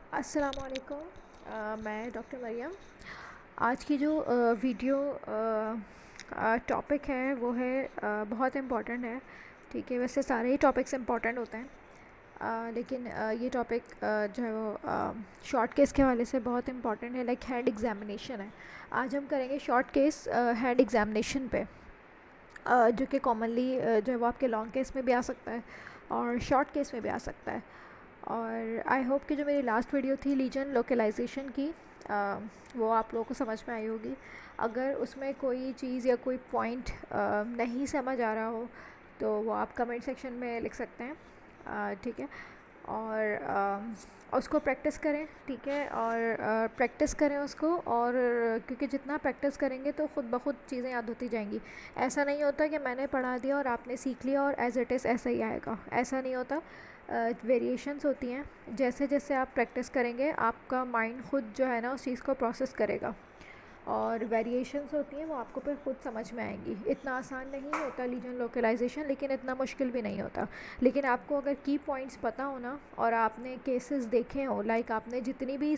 अस्सलामुअलैकुम। मैं डॉक्टर मरियम। आज की जो वीडियो टॉपिक है वो है बहुत इम्पॉर्टेंट है। ठीक है, वैसे सारे ही टॉपिक्स इम्पॉर्टेंट होते हैं, लेकिन ये टॉपिक जो है वो शॉर्ट केस के हवाले से बहुत इम्पॉर्टेंट है। लाइक हैंड एग्ज़ामिनेशन है। आज हम करेंगे शॉर्ट केस हैंड एग्ज़ामिनेशन पे, जो कि कॉमनली जो है वो आपके लॉन्ग केस में भी आ सकता है और शॉर्ट केस में भी आ सकता है। और आई होप कि जो मेरी लास्ट वीडियो थी लीजन लोकलाइजेशन की, वो आप लोगों को समझ में आई होगी। अगर उसमें कोई चीज़ या कोई पॉइंट नहीं समझ आ रहा हो तो वो आप कमेंट सेक्शन में लिख सकते हैं। ठीक है। और उसको प्रैक्टिस करें। ठीक है। और प्रैक्टिस करें उसको, और क्योंकि जितना प्रैक्टिस करेंगे तो ख़ुद ब खुद चीज़ें याद होती जाएंगी। ऐसा नहीं होता कि मैंने पढ़ा दिया और आपने सीख लिया और एज़ इट इज़ ऐसा ही आएगा, ऐसा नहीं होता। वेरिएशंस होती हैं। जैसे जैसे आप प्रैक्टिस करेंगे आपका माइंड खुद जो है ना उस चीज़ को प्रोसेस करेगा, और वेरिएशंस होती हैं वो आपको फिर खुद समझ में आएंगी। इतना आसान नहीं होता लीजन लोकलाइजेशन, लेकिन इतना मुश्किल भी नहीं होता। लेकिन आपको अगर की पॉइंट्स पता हो ना, और आपने केसेस देखे हो, लाइक आपने जितनी भी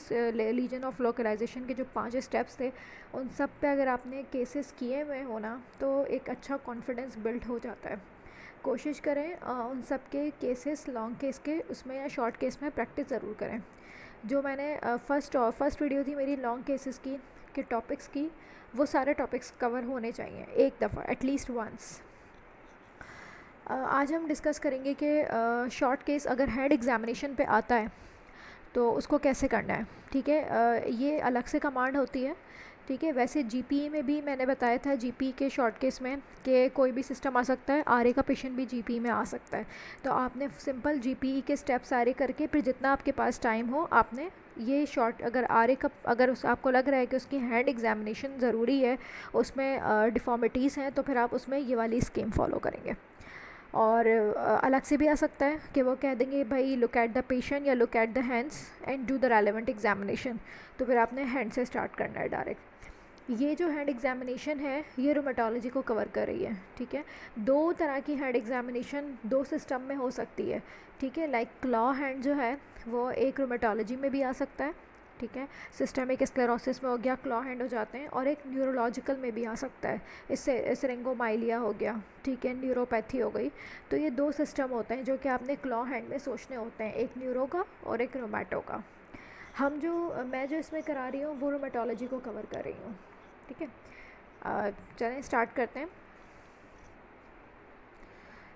लीजन ऑफ लोकलाइजेशन के जो 5 स्टेप्स थे उन सब पे अगर आपने केसेस किए हुए हो ना, तो एक अच्छा कॉन्फिडेंस बिल्ड हो जाता है। कोशिश करें उन सब के केसेस, लॉन्ग केस के उसमें या शॉर्ट केस में प्रैक्टिस ज़रूर करें। जो मैंने फर्स्ट वीडियो थी मेरी लॉन्ग केसेस की के टॉपिक्स की, वो सारे टॉपिक्स कवर होने चाहिए एक दफ़ा एटलीस्ट वंस। आज हम डिस्कस करेंगे कि शॉर्ट केस अगर हेड एग्ज़ामिनेशन पे आता है तो उसको कैसे करना है। ठीक है। ये अलग से कमांड होती है। ठीक है। वैसे जीपीई में भी मैंने बताया था, जीपीई के शॉर्ट केस में, कि कोई भी सिस्टम आ सकता है, आरए का पेशेंट भी जीपीई में आ सकता है। तो आपने सिंपल जीपीई के स्टेप सारे करके फिर जितना आपके पास टाइम हो आपने ये शॉर्ट, अगर आरए का, अगर आपको लग रहा है कि उसकी हैंड एग्ज़ामिनेशन ज़रूरी है, उसमें डिफ़ॉर्मिटीज़ हैं, तो फिर आप उसमें ये वाली स्कीम फॉलो करेंगे। और अलग से भी आ सकता है कि वो कह देंगे भाई लुक एट द पेशेंट या look at the hands and do the relevant examination, तो फिर आपने हैंड से स्टार्ट करना है डायरेक्ट। ये जो हैंड एग्जामिनेशन है ये रोमेटोलॉजी को कवर कर रही है। ठीक है। दो तरह की हैंड एग्जामिनेशन दो सिस्टम में हो सकती है। ठीक है। लाइक क्लॉ हैंड जो है वो एक रोमेटोलॉजी में भी आ सकता है। ठीक है। सिस्टमिक स्क्लेरोसिस में हो गया, क्लॉ हैंड हो जाते हैं, और एक न्यूरोलॉजिकल में भी आ सकता है, इससे सिरिंगोमाइलिया हो गया। ठीक है। न्यूरोपैथी हो गई। तो ये दो सिस्टम होते हैं जो कि आपने क्लॉ हैंड में सोचने होते हैं, एक न्यूरो का और एक रोमेटो का। मैं जो इसमें करा रही हूँ वो रोमेटोलॉजी को कवर कर रही हूँ। ठीक है। चलें स्टार्ट करते हैं।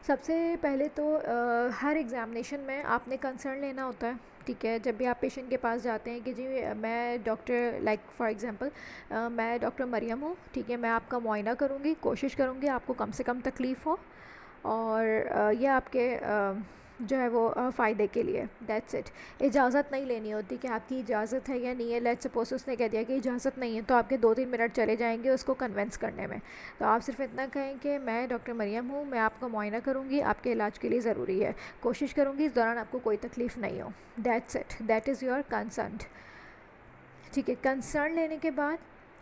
सबसे पहले तो हर एग्ज़ामिनेशन में आपने कंसर्न लेना होता है। ठीक है। जब भी आप पेशेंट के पास जाते हैं कि जी मैं डॉक्टर, लाइक फॉर एग्ज़ाम्पल मैं डॉक्टर मरियम हूँ। ठीक है। मैं आपका मुआयना करूँगी, कोशिश करूँगी आपको कम से कम तकलीफ़ हो, और ये आपके जो है वो फ़ायदे के लिए, दैट्स इट। इजाज़त नहीं लेनी होती कि आपकी इजाज़त है या नहीं है। लेट्स सपोज उसने कह दिया कि इजाज़त नहीं है, तो आपके 2-3 मिनट चले जाएंगे उसको कन्विंस करने में। तो आप सिर्फ इतना कहें कि मैं डॉक्टर मरियम हूँ, मैं आपका मुआयना करूँगी, आपके इलाज के लिए ज़रूरी है, कोशिश करूँगी इस दौरान आपको कोई तकलीफ़ नहीं हो। That's it, that is your concern. ठीक है। कंसर्न लेने के बाद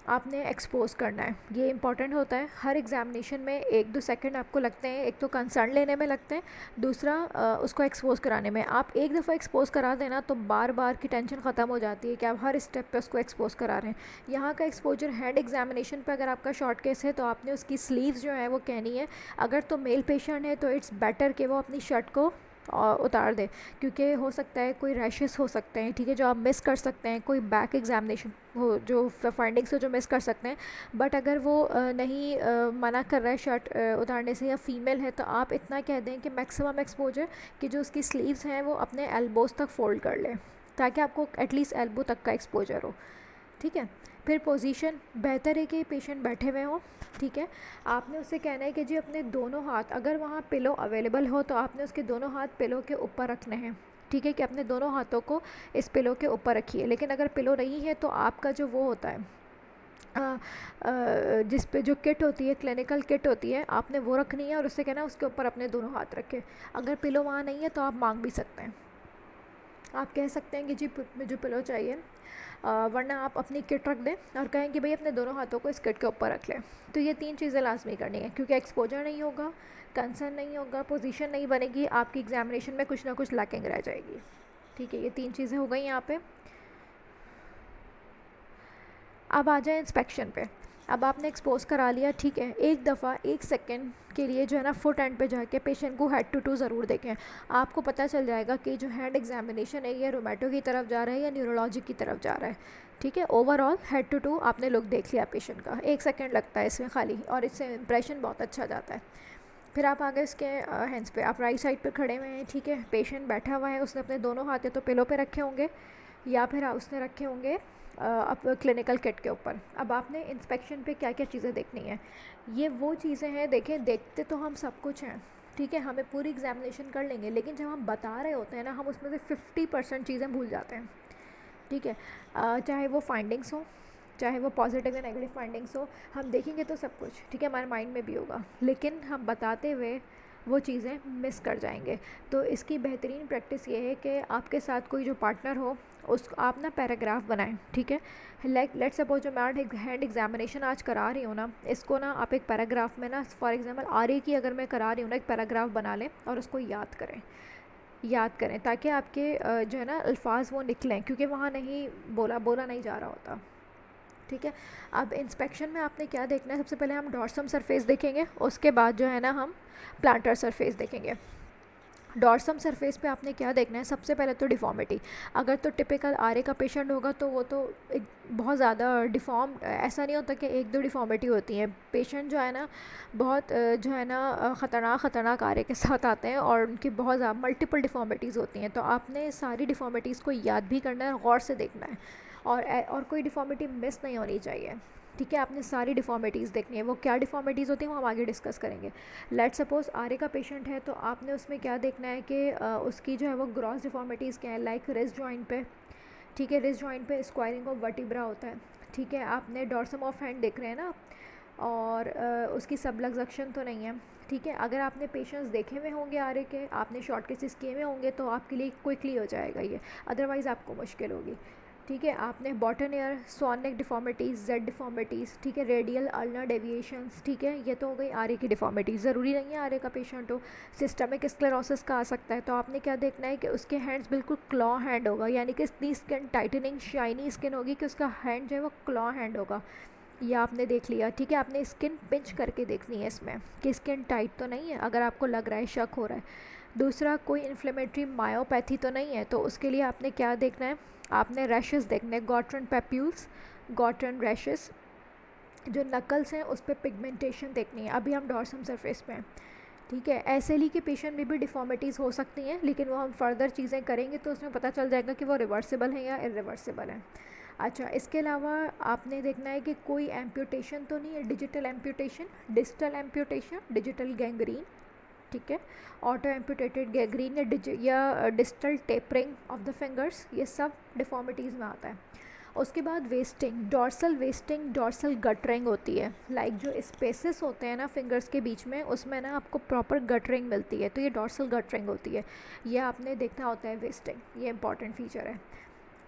आपने एक्सपोज करना है, ये इंपॉर्टेंट होता है। हर एग्जामिनेशन में 1-2 सेकंड आपको लगते हैं, एक तो कंसर्न लेने में लगते हैं, दूसरा उसको एक्सपोज कराने में। आप एक दफ़ा एक्सपोज करा देना तो बार बार की टेंशन ख़त्म हो जाती है कि आप हर स्टेप पे उसको एक्सपोज करा रहे हैं। यहाँ का एक्सपोजर हैंड एग्जामिनेशन पे अगर आपका शॉर्ट केस है तो आपने उसकी स्लीव्स जो है वो कहनी है। अगर तो मेल पेशेंट है तो इट्स बेटर कि वो अपनी शर्ट को उतार दें, क्योंकि हो सकता है कोई रैशेस हो सकते हैं। ठीक है। जो आप मिस कर सकते हैं, कोई बैक एग्जामिनेशन हो जो फाइंडिंग्स हो जो मिस कर सकते हैं। बट अगर वो नहीं मना कर रहा है शर्ट उतारने से, या फीमेल है, तो आप इतना कह दें कि मैक्सिमम एक्सपोजर कि जो उसकी स्लीव्स हैं वो अपने एल्बोज़ तक फ़ोल्ड कर लें, ताकि आपको एटलीस्ट एल्बो तक का एक्सपोजर हो। ठीक है। फिर पोजीशन बेहतर है कि पेशेंट बैठे हुए हों। ठीक है। आपने उससे कहना है कि जी अपने दोनों हाथ, अगर वहाँ पिलो अवेलेबल हो तो आपने उसके दोनों हाथ पिलो के ऊपर रखने हैं। ठीक है। कि अपने दोनों हाथों को इस पिलो के ऊपर रखिए। लेकिन अगर पिलो नहीं है तो आपका जो वो होता है, जिस पे जो किट होती है, क्लिनिकल किट होती है, आपने वो रखनी है और उससे कहना है उसके ऊपर अपने दोनों हाथ रखें। अगर पिलो वहाँ नहीं है तो आप मांग भी सकते हैं। आप कह सकते हैं कि जी मुझे पिलो चाहिए, वरना आप अपनी किट रख दें और कहें कि भाई अपने दोनों हाथों को इस किट के ऊपर रख लें। तो ये 3 चीज़ें लाजमी करनी है, क्योंकि एक्सपोजर नहीं होगा, कंसर्न नहीं होगा, पोजीशन नहीं बनेगी, आपकी एग्जामिनेशन में कुछ ना कुछ लैकिंग रह जाएगी। ठीक है, ये 3 चीज़ें हो गई यहाँ पे। अब आ जाए इंस्पेक्शन पे। अब आपने एक्सपोज करा लिया, ठीक है, एक दफ़ा 1 सेकंड के लिए जो है ना फुट एंड पे जाके पेशेंट को हेड टू टू ज़रूर देखें। आपको पता चल जाएगा कि जो हैंड एग्जामिनेशन है ये रोमेटो की तरफ जा रहा है या न्यूरोलॉजी की तरफ जा रहा है। ठीक है, ओवरऑल हेड टू टू आपने लुक देख लिया पेशेंट का, 1 सेकंड लगता है इसमें खाली, और इससे इंप्रेशन बहुत अच्छा जाता है। फिर आप आगे इसके हैंड्स पे, आप राइट साइड पे खड़े हुए हैं, ठीक है, पेशेंट बैठा हुआ है, उसने अपने दोनों हाथ या तो पिलो पे रखे होंगे या फिर उसने रखे होंगे अब क्लिनिकल किट के ऊपर। अब आपने इंस्पेक्शन पे क्या क्या चीज़ें देखनी है, ये वो चीज़ें हैं, देखें देखते तो हम सब कुछ हैं, ठीक है, हमें पूरी एग्जामिनेशन कर लेंगे, लेकिन जब हम बता रहे होते हैं ना, हम उसमें से 50% चीज़ें भूल जाते हैं। ठीक है, चाहे वो फाइंडिंग्स हो, चाहे वो पॉजिटिव या नेगेटिव फाइंडिंग्स हो, हम देखेंगे तो सब कुछ, ठीक है, हमारे माइंड में भी होगा, लेकिन हम बताते हुए वो चीज़ें मिस कर जाएंगे। तो इसकी बेहतरीन प्रैक्टिस ये है कि आपके साथ कोई जो पार्टनर हो, उस आप ना पैराग्राफ बनाएं, ठीक है, लेट सपोज जो मैं हैंड एग्जामिनेशन आज करा रही हूँ ना, इसको ना आप एक पैराग्राफ में ना, फॉर एग्जांपल आर की अगर मैं करा रही हूँ ना, एक पैराग्राफ बना लें और उसको याद करें ताकि आपके जो है ना अल्फाज वो निकलें, क्योंकि वहाँ नहीं बोला नहीं जा रहा होता। ठीक है, अब इंस्पेक्शन में आपने क्या देखना है, सबसे पहले हम डॉर्सम सरफेस देखेंगे, उसके बाद जो है ना हम प्लांटर सरफेस देखेंगे। डॉर्सम सरफेस पे आपने क्या देखना है, सबसे पहले तो डिफ़ॉर्मिटी। अगर तो टिपिकल आरे का पेशेंट होगा तो वो तो एक बहुत ज़्यादा डिफ़ॉर्म, ऐसा नहीं होता कि 1-2 डिफ़ॉर्मिटी होती हैं। पेशेंट जो है ना बहुत जो है ना ख़तरनाक आरे के साथ आते हैं और उनकी बहुत ज़्यादा मल्टीपल डिफ़ॉर्मिटीज़ होती हैं, तो आपने सारी डिफ़ॉर्मिटीज़ को याद भी करना है, गौर से देखना है, और कोई डिफ़ॉर्मिटी मिस नहीं होनी चाहिए। ठीक है, आपने सारी डिफ़ॉर्मिटीज़ देखनी है। वो क्या डिफ़ॉर्मिटीज़ होती हैं वो हम आगे डिस्कस करेंगे। लेट सपोज़ आरे का पेशेंट है तो आपने उसमें क्या देखना है कि उसकी जो है वो ग्रॉस डिफ़ॉर्मिटीज़ क्या है, लाइक रिस्ट जॉइंट पे, ठीक है, रिस्ट जॉइंट पे स्क्वायरिंग ऑफ वर्टिब्रा होता है, ठीक है, आपने डॉर्सम ऑफ हैंड देख रहे हैं ना, और उसकी सबलक्सेशन तो नहीं है। ठीक है, अगर आपने पेशेंट्स देखे हुए होंगे आरे के, आपने शॉर्ट केसेस किए हुए होंगे तो आपके लिए क्विकली हो जाएगा ये, अदरवाइज़ आपको मुश्किल होगी। ठीक है, आपने बॉटन ईयर, स्वान नेक डिफॉर्मिटीज़, जेड डिफॉर्मिटीज़, ठीक है, रेडियल अल्नर डेविएशंस, ठीक है, ये तो हो गई आरे की डिफॉर्मिटीज़। ज़रूरी नहीं है आरे का पेशेंट हो, सिस्टमिक स्क्लेरोसिस का आ सकता है, तो आपने क्या देखना है कि उसके हैंड्स बिल्कुल क्लॉ हैंड होगा, यानी कि इतनी स्किन टाइटनिंग शाइनी स्किन होगी कि उसका हैंड जो है वो क्लॉ हैंड होगा। ये आपने देख लिया, ठीक है, आपने स्किन पिंच करके देखनी है इसमें कि स्किन टाइट तो नहीं है, अगर आपको लग रहा है, शक हो रहा है। दूसरा, कोई इन्फ्लेमेटरी मायोपैथी तो नहीं है, तो उसके लिए आपने क्या देखना है, आपने रैशेस देखने, गॉट्रन पैप्यूल्स, गॉट्रन रैशेस, जो नकल्स हैं उस पर पिगमेंटेशन देखनी है। अभी हम डॉर्सम सरफेस पे हैं, ठीक है, एसएलई के पेशेंट में भी डिफॉर्मिटीज़ हो सकती हैं, लेकिन वो हम फर्दर चीज़ें करेंगे तो उसमें पता चल जाएगा कि वो रिवर्सिबल है या इरिवर्सिबल है। अच्छा, इसके अलावा आपने देखना है कि कोई एम्प्यूटेशन तो नहीं है, digital amputation, digital amputation, digital gangrene, ठीक है, ऑटो एम्प्यूटेटेड गैंग्रीन या digital tapering of the fingers, ये सब डिफॉर्मिटीज़ में आता है। उसके बाद वेस्टिंग, डॉर्सल गटरिंग होती है, लाइक जो स्पेसेस होते हैं ना फिंगर्स के बीच में, उसमें ना आपको प्रॉपर गटरिंग मिलती है, तो ये डॉर्सल गटरिंग होती है, ये आपने देखना होता है वेस्टिंग, ये इंपॉर्टेंट फीचर है।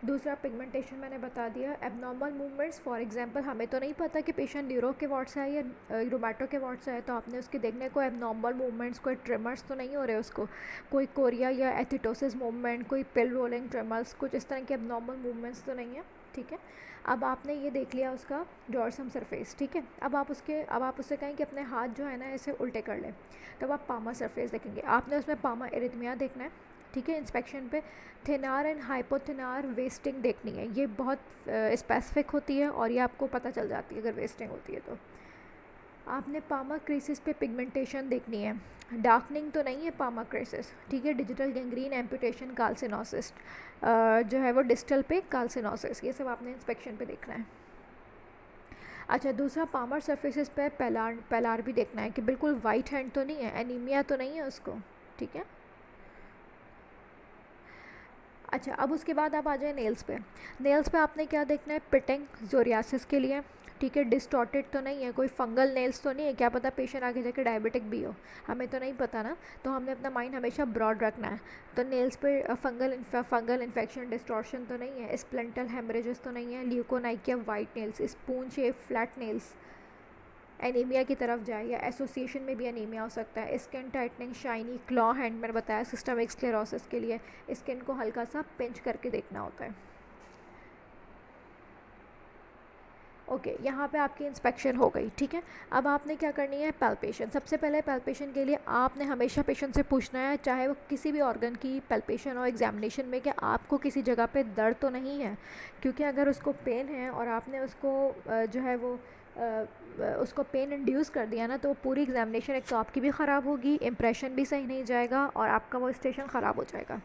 दूसरा, पिगमेंटेशन मैंने बता दिया। एबनॉर्मल मूवमेंट्स, फॉर एग्जांपल हमें तो नहीं पता कि पेशेंट न्यूरो के वार्ड से है या रोमेटो के वार्ड से है, तो आपने उसके देखने को एबनॉर्मल मूवमेंट्स, कोई ट्रिमर्स तो नहीं हो रहे उसको, कोई कोरिया या एथिटोसिस मूवमेंट, कोई पिल रोलिंग ट्रिमर्स, कुछ इस तरह के एबनॉर्मल मूवमेंट्स तो नहीं है। ठीक है, अब आपने ये देख लिया उसका डॉर्सम सरफेस, ठीक है, अब आप उससे कहें कि अपने हाथ जो है ना ऐसे उल्टे कर लें, तब आप पामा सरफेस देखेंगे। आपने उसमें पामा एरिथमिया देखना है, ठीक है, इंस्पेक्शन पे थिनार एंड हाइपोथिनार वेस्टिंग देखनी है, ये बहुत स्पेसिफिक होती है और ये आपको पता चल जाती है अगर वेस्टिंग होती है तो। आपने पामा क्रेसिस पे पिगमेंटेशन देखनी है, डार्कनिंग तो नहीं है पामा क्रेसिस, ठीक है, डिजिटल गैंग्रीन, एम्पुटेशन, कार्सिनोसिस, जो है वो डिस्टल पे कार्सिनोसिस, ये सब आपने इंस्पेक्शन पे देखना है। अच्छा, दूसरा, पामर सरफेसेस पे पेलार भी देखना है कि बिल्कुल वाइट हैंड तो नहीं है, एनीमिया तो नहीं है उसको, ठीक है। अच्छा, अब उसके बाद आप आ जाए नेल्स पे आपने क्या देखना है, पिटिंग जोरियासिस के लिए, ठीक है, डिस्टॉर्टेड तो नहीं है, कोई फंगल नेल्स तो नहीं है, क्या पता पेशेंट आगे जाके डायबिटिक भी हो, हमें तो नहीं पता ना, तो हमने अपना माइंड हमेशा ब्रॉड रखना है। तो नेल्स पे फंगल इन्फेक्शन, डिस्टॉर्शन तो नहीं है, स्प्लेंटल हेमरेजेस तो नहीं है, leukonychia white nails, spoon shape flat nails, anaemia की तरफ जाए, या एसोसिएशन में भी एनीमिया हो सकता है। Skin tightening, shiny, claw hand, मैंने बताया सिस्टमिक स्क्लेरोसिस के लिए स्किन को हल्का सा पिंच करके देखना होता है। ओके, यहाँ पे आपकी इंस्पेक्शन हो गई, ठीक है। अब आपने क्या करनी है, पैल्पेशन। सबसे पहले पैल्पेशन के लिए आपने हमेशा पेशेंट से पूछना है, चाहे वो किसी भी ऑर्गन की पैल्पेशन हो एग्जामिनेशन में, कि आपको किसी जगह पे दर्द तो नहीं है। क्योंकि अगर उसको पेन है और आपने उसको जो है वो उसको पेन इंड्यूस कर दिया ना, तो पूरी एग्जामिनेशन एक तो आपकी भी ख़राब होगी, इंप्रेशन भी सही नहीं जाएगा और आपका वो स्टेशन ख़राब हो जाएगा।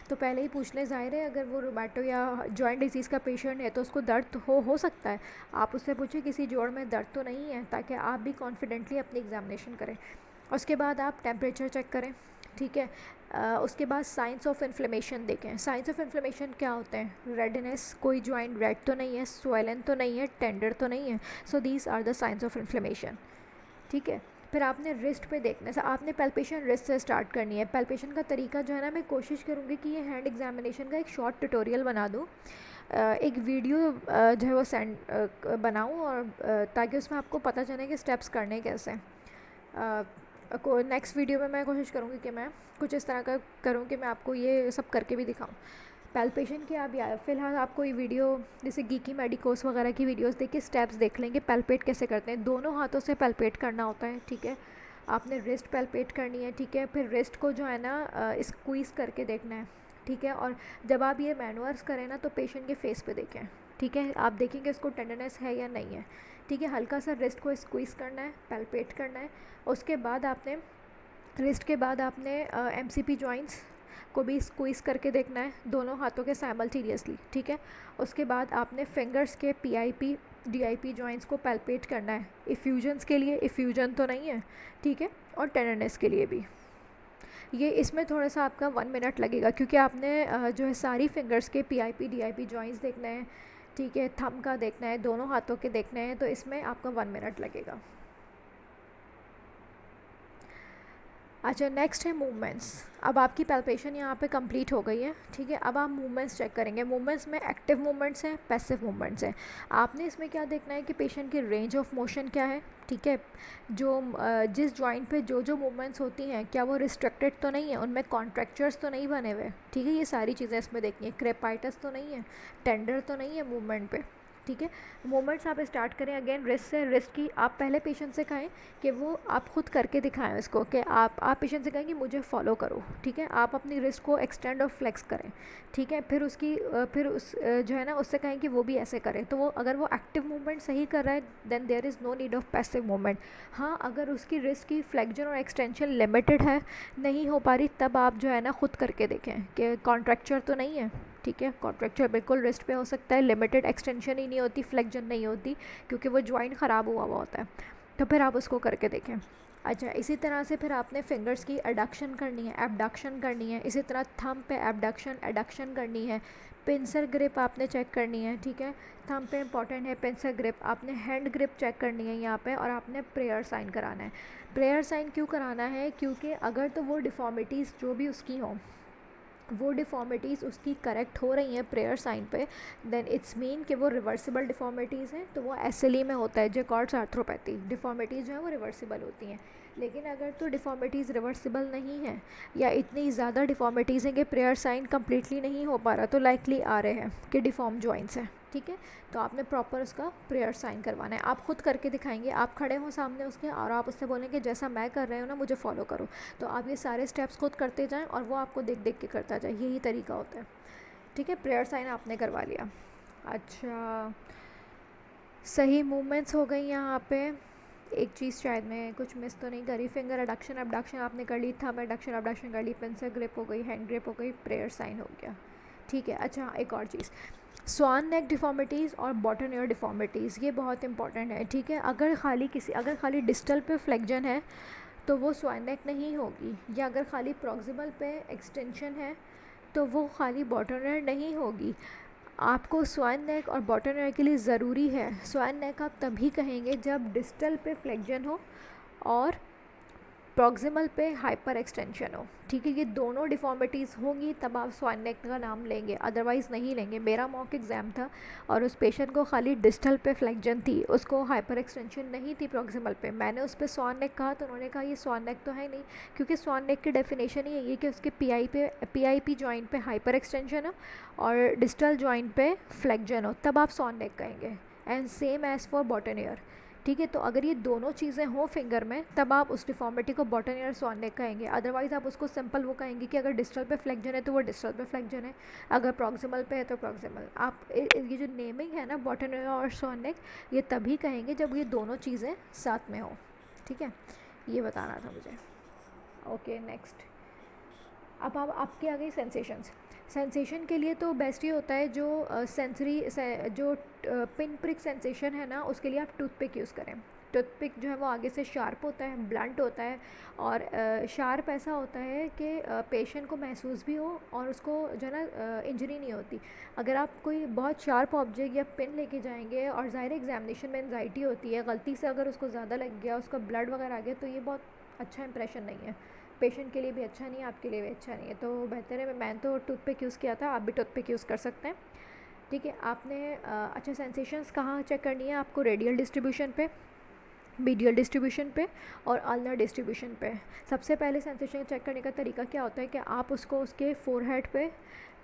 तो पहले ही पूछ लें। ज़ाहिर है अगर वो रूमेटो या जॉइंट डिजीज़ का पेशेंट है तो उसको दर्द हो सकता है, आप उससे पूछिए किसी जोड़ में दर्द तो नहीं है, ताकि आप भी कॉन्फिडेंटली अपनी एग्जामिनेशन करें। उसके बाद आप टेम्परेचर चेक करें, ठीक है। उसके बाद साइंस ऑफ इन्फ्लेमेशन देखें। साइंस ऑफ इन्फ्लेमेशन क्या होते हैं, रेडनेस, कोई जॉइंट रेड तो नहीं है, स्वेलन तो नहीं है, टेंडर तो नहीं है। So these are the signs of inflammation, ठीक है। फिर आपने रिस्ट पे देखना है, आपने पैल्पेशन रिस्ट से स्टार्ट करनी है। पैल्पेशन का तरीका जो है ना, मैं कोशिश करूँगी कि ये हैंड एग्जामिनेशन का एक शॉर्ट ट्यूटोरियल बना दूँ, एक वीडियो जो है वो सेंड बनाऊँ, और ताकि उसमें आपको पता चले कि स्टेप्स करने कैसे हैं। को नेक्स्ट वीडियो में मैं कोशिश करूँगी कि मैं कुछ इस तरह का करूँ कि मैं आपको ये सब करके भी दिखाऊँ। पैल्पेशन की आप फ़िलहाल आपको ये वीडियो जैसे गीकी मेडिकोस वगैरह की वीडियोस देख के स्टेप्स देख लेंगे पैल्पेट कैसे करते हैं। दोनों हाथों से पैल्पेट करना होता है, ठीक है। आपने रिस्ट पैल्पेट करनी है, ठीक है। फिर रिस्ट को जो है ना स्क्वीज़ करके देखना है, ठीक है। और जब आप ये मैनुअर्स करें ना, तो पेशेंट के फेस पे देखें, ठीक है। आप देखेंगे इसको टेंडरनेस है या नहीं है, ठीक है। हल्का सा रिस्ट को स्क्वीज़ करना है, पैल्पेट करना है। उसके बाद आपने रिस्ट के बाद आपने एमसीपी जॉइंट्स को भी स्क्वीज़ करके देखना है, दोनों हाथों के साइमल्टेनियसली, ठीक है। उसके बाद आपने फिंगर्स के पीआईपी डीआईपी जॉइंट्स को पैल्पेट करना है। इफ्यूजन्स के लिए इफ्यूजन तो नहीं है, ठीक है, और टेंडरनेस के लिए भी। ये इसमें थोड़ा सा आपका 1 मिनट लगेगा, क्योंकि आपने जो है सारी फिंगर्स के पीआईपी डीआईपी जॉइंट्स देखना है, ठीक है। थंब का देखना है, दोनों हाथों के देखने हैं, तो इसमें आपका 1 मिनट लगेगा। अच्छा, नेक्स्ट है मूवमेंट्स। अब आपकी पैल्पेशन यहाँ पे कंप्लीट हो गई है, ठीक है। अब आप मूवमेंट्स चेक करेंगे। मूवमेंट्स में एक्टिव मूवमेंट्स हैं, पैसिव मूवमेंट्स हैं। आपने इसमें क्या देखना है कि पेशेंट की रेंज ऑफ मोशन क्या है, ठीक है। जो जिस जॉइंट पे जो जो मूवमेंट्स होती हैं, क्या वो रिस्ट्रिक्टेड तो नहीं है, उनमें कॉन्ट्रैक्चर्स तो नहीं बने हुए, ठीक है। ये सारी चीज़ें इसमें देखनी है। क्रेपाइटस तो नहीं है, टेंडर तो नहीं है मूवमेंट पे, ठीक है। मूवमेंट्स आप स्टार्ट करें अगेन रिस्ट से। रिस्ट की आप पहले पेशेंट से कहें कि वो आप खुद करके दिखाएं उसको, कि आप पेशेंट से कहें कि मुझे फॉलो करो, ठीक है। आप अपनी रिस्ट को एक्सटेंड और फ्लेक्स करें, ठीक है। फिर उसकी फिर उस जो है ना उससे कहें कि वो भी ऐसे करें। तो वो अगर वो एक्टिव मूवमेंट सही कर रहा है, then there is no need of passive movement. हाँ, अगर उसकी रिस्ट की फ्लेक्जन और एक्सटेंशन लिमिटेड है, नहीं हो पा रही, तब आप जो है ना खुद करके देखें कि कॉन्ट्रैक्चर तो नहीं है, ठीक है। कॉन्ट्रैक्चर बिल्कुल रिस्ट पे हो सकता है, लिमिटेड एक्सटेंशन ही नहीं होती, फ्लेक्जन नहीं होती, क्योंकि वो जॉइंट ख़राब हुआ हुआ होता है। तो फिर आप उसको करके देखें। अच्छा, इसी तरह से फिर आपने फिंगर्स की एडक्शन करनी है, एबडक्शन करनी है। इसी तरह थंब पे एबडक्शन एडक्शन करनी है। पिंसर ग्रिप आपने चेक करनी है, ठीक है। थंब पे इंपॉर्टेंट है पिंसर ग्रिप। आपने हैंड ग्रिप चेक करनी है यहाँ पे, और आपने प्रेयर साइन कराना है। प्रेयर साइन क्यों कराना है, क्योंकि अगर तो वो डिफ़ॉर्मिटीज़ जो भी उसकी हों, वो डिफ़ॉर्मिटीज़ उसकी करेक्ट हो रही हैं प्रेयर साइन पे, देन इट्स मीन कि वो रिवर्सिबल डिफ़ॉर्मिटीज़ हैं। तो वो एसएलई में होता है, जैकॉर्ड्स आर्थ्रोपैथी। डिफ़ॉर्मिटीज़ जो है वो रिवर्सिबल होती हैं। लेकिन अगर तो डिफ़ॉर्मिटीज़ रिवर्सिबल नहीं है, या इतनी ज़्यादा डिफ़ॉर्मिटीज़ हैं कि प्रेयर साइन कम्प्लीटली नहीं हो पा रहा, तो लाइकली आ रहे हैं कि डिफ़ॉर्म जॉइंट्स हैं, ठीक है। तो आपने प्रॉपर उसका प्रेयर साइन करवाना है। आप खुद करके दिखाएंगे, आप खड़े हो सामने उसके, और आप उससे बोलेंगे जैसा मैं कर रहे हो ना, मुझे फॉलो करो। तो आप ये सारे स्टेप्स खुद करते जाएं, और वो आपको देख देख के करता जाए, यही तरीका होता है, ठीक है। प्रेयर साइन आपने करवा लिया। अच्छा, सही मूवमेंट्स हो गई यहाँ पे। एक चीज़ शायद मैं कुछ मिस तो नहीं करी, फिंगर एडक्शन एबडक्शन आपने कर ली, थंब एडक्शन एबडक्शन कर ली, पिंसर ग्रिप हो गई, हैंड ग्रिप हो गई, प्रेयर साइन हो गया, ठीक है। अच्छा, एक और चीज़, स्वान नेक डिफ़ॉर्मिटीज़ और बॉटम ईयर डिफ़ॉर्मिटीज़, ये बहुत इंपॉर्टेंट है, ठीक है। अगर खाली डिस्टल पे फ्लेक्जन है, तो वो स्वान नेक नहीं होगी, या अगर खाली प्रॉक्सिमल पे एक्सटेंशन है, तो वो खाली बॉटम ईयर नहीं होगी। आपको स्वान नेक और बॉटम ईयर के लिए ज़रूरी है, स्वान नेक आप तभी कहेंगे जब डिस्टल पे फ्लेक्जन हो और प्रॉक्सिमल पे हाइपर एक्सटेंशन हो, ठीक है। ये दोनों डिफॉर्मिटीज़ होंगी तब आप स्वान नेक का नाम लेंगे, अदरवाइज़ नहीं लेंगे। मेरा मॉक एग्ज़ाम था और उस पेशेंट को खाली डिस्टल पे फ्लेक्जन थी, उसको हाइपर एक्सटेंशन नहीं थी प्रॉक्सिमल पे। मैंने उस पर स्वान नेक कहा तो उन्होंने कहा ये स्वान नेक तो है नहीं, क्योंकि स्वान नेक की डेफिनेशन ही यही है कि उसके पी जॉइंट पे हाइपर एक्सटेंशन हो और डिस्टल जॉइंट पे फ्लेक्जन हो, तब आप स्वान नेक कहेंगे। And same as for boutonniere, ठीक है। तो अगर ये दोनों चीज़ें हों फिंगर में तब आप उस डिफॉर्मिटी को बॉटन ईयर स्वान नेक कहेंगे, अदरवाइज़ आप उसको सिंपल वो कहेंगे कि अगर डिस्टल पे फ्लेक्जन है तो वो डिस्टल पे फ्लेक्जन है, अगर प्रॉक्सिमल पे है तो प्रॉक्सिमल। आप ये जो नेमिंग है ना बॉटन ईयर और स्वान नेक, ये तभी कहेंगे जब ये दोनों चीज़ें साथ में हो, ठीक है। ये बताना था मुझे। ओके नेक्स्ट, अब आप आपके आ गई सेंसेशंस। सेंसेशन के लिए तो बेस्ट ये होता है जो सेंसरी जो पिन प्रिक सेंसेशन है ना, उसके लिए आप टूथपिक यूज़ करें। टूथपिक जो है वो आगे से शार्प होता है, ब्लंट होता है, और शार्प ऐसा होता है कि पेशेंट को महसूस भी हो और उसको जो है ना इंजरी नहीं होती। अगर आप कोई बहुत शार्प ऑब्जेक्ट या पिन लेके जाएंगे और ज़ाहिर एग्जामिनेशन में एंजाइटी होती है, गलती से अगर उसको ज़्यादा लग गया, उसका ब्लड वगैरह आ गया, तो ये बहुत अच्छा इंप्रेशन नहीं है, पेशेंट के लिए भी अच्छा नहीं है, आपके लिए भी अच्छा नहीं है। तो बेहतर है, मैंने तो टूथपिक यूज़ किया था, आप भी टूथपिक यूज़ कर सकते हैं, ठीक है। आपने अच्छा सेंसेशंस कहाँ चेक करनी है आपको? रेडियल डिस्ट्रीब्यूशन पे, मीडियल डिस्ट्रीब्यूशन पे और अल्नर डिस्ट्रीब्यूशन पे। सबसे पहले सेंसेशन चेक करने का तरीका क्या होता है कि आप उसको उसके फोरहेड पे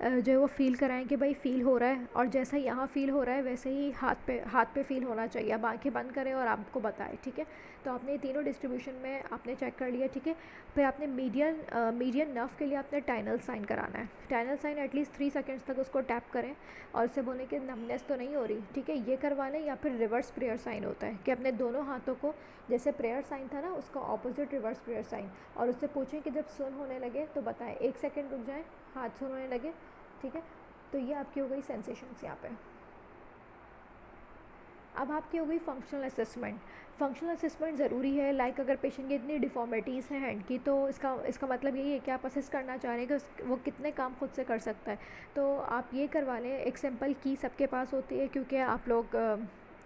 जो है वो फ़ील कराएं कि भाई फ़ील हो रहा है, और जैसा यहाँ फ़ील हो रहा है वैसे ही हाथ पे फ़ील होना चाहिए। अब आंखें बंद करें और आपको बताएं, ठीक है। तो आपने तीनों डिस्ट्रीब्यूशन में आपने चेक कर लिया, ठीक है। फिर आपने मीडियन नर्व के लिए आपने टाइनल साइन कराना है। टाइनल साइन एटलीस्ट 3 सेकेंड्स तक उसको टैप करें और उससे बोलें कि नमनेस तो नहीं हो रही, ठीक है, ये करवा लें। या फिर रिवर्स प्रेयर साइन होता है कि अपने दोनों हाथों को, जैसे प्रेयर साइन था ना, उसका ऑपोजिट रिवर्स प्रेयर साइन, और उससे पूछें कि जब सुन होने लगे तो बताएं, 1 सेकेंड रुक जाएं, हाथ सुन होने लगे, ठीक है। तो ये आपकी हो गई सेंसेशंस यहाँ पे। अब आपकी हो गई फंक्शनल असेसमेंट। फंक्शनल असेसमेंट ज़रूरी है, लाइक अगर पेशेंट की इतनी डिफॉर्मिटीज़ हैं हैंड की, तो इसका मतलब यही है कि आप असेस करना चाह रहे हैं कि वो कितने काम खुद से कर सकता है। तो आप ये करवा लें, एक सिंपल की सबके पास होती है, क्योंकि आप लोग